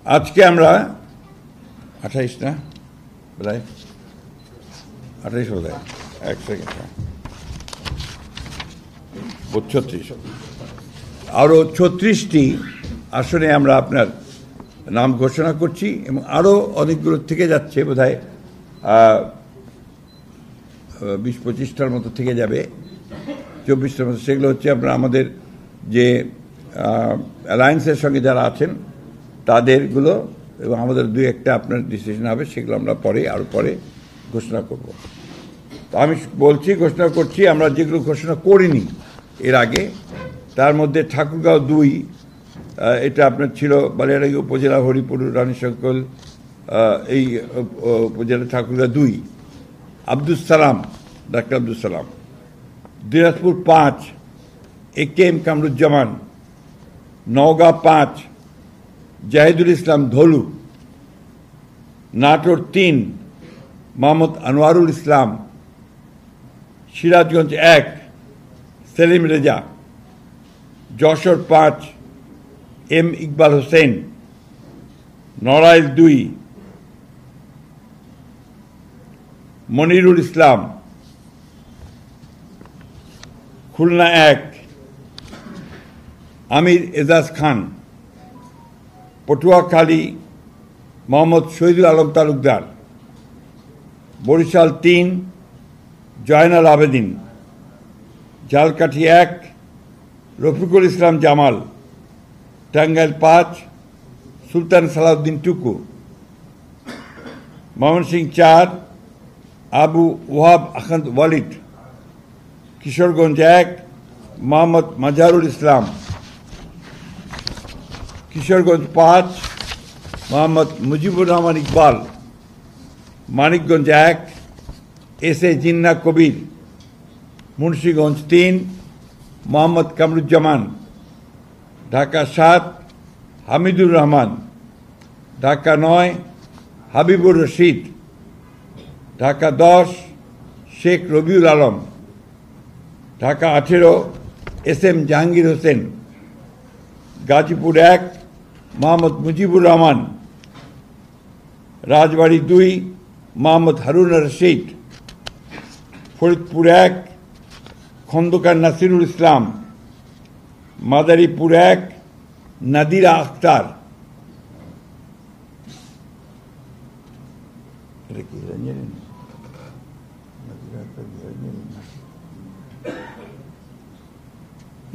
আজকে আমরা 28 না প্রায় 28 বোধ হয়, এক সেকেন্ড, 36 আরও 36টি আসনে আমরা আপনার নাম ঘোষণা করছি এবং আরও অনেকগুলো থেকে যাচ্ছে, বোধ হয় 20-25টার মতো থেকে যাবে, 24টার মতো। সেগুলো হচ্ছে আপনার আমাদের যে অ্যালায়েন্সের সঙ্গে যারা আছেন তাদেরগুলো, এবং আমাদের 2-1টা আপনার ডিসিশন হবে, সেগুলো আমরা আরও পরে ঘোষণা করব। তো আমি ঘোষণা করছি আমরা যেগুলো ঘোষণা করিনি এর আগে, তার মধ্যে ঠাকুরগাঁও 2, এটা আপনার ছিল বালিয়াড়াই উপজেলা হরিপুর রানীশঙ্কল, এই উপজেলা ঠাকুরগাঁও 2, আব্দুল সালাম, ডাক্তার আব্দুল সালাম। দিনাজপুর 5, AK-M কামরুজ্জামান। নওগাঁ 5, জাহিদুল ইসলাম ধলু। নাটোর 3, মোহাম্মদ আনোয়ারুল ইসলাম। সিরাজগঞ্জ 1, সেলিম রেজা। যশোর 5, M ইকবাল হোসেন। নড়াইল 2, মনিরুল ইসলাম। খুলনা 1, আমির এজাজ খান। পটুয়াখালী মোহাম্মদ শহীদুল আলম তালুকদার। বরিশাল 3, জয়নাল আবেদিন। ঝালকাঠি 1, রফিকুল ইসলাম জামাল। টাঙ্গাইল 5, সুলতান সালাউদ্দিন টুকু। ময়মনসিংহ 4, আবু ওয়াহাব আখন্দ ওয়ালিদ। কিশোরগঞ্জ 1, মোহাম্মদ মাজহারুল ইসলাম। কিশোরগঞ্জ 5, মোহাম্মদ মুজিবুর রহমান ইকবাল। মানিকগঞ্জ 1, SA জিন্না কবির। মুন্সিগঞ্জ 3, মোহাম্মদ কামরুজ্জামান। ঢাকা 7, হামিদুর রহমান। ঢাকা 9, হাবিবুর রশিদ। ঢাকা 10, শেখ রবিউল আলম। ঢাকা 18, SM জাহাঙ্গীর হোসেন। গাজীপুর 1, মোহাম্মদ মুজিবুর রহমান। রাজবাড়ী 2, মোহাম্মদ হারুন রশিদ। ফরিদপুর 1, খন্দকার নাসিরুল ইসলাম। মাদারীপুর 1, নাদিরা আক্তার।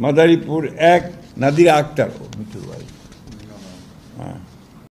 মাদারীপুর 1, নাদিরা আক্তার।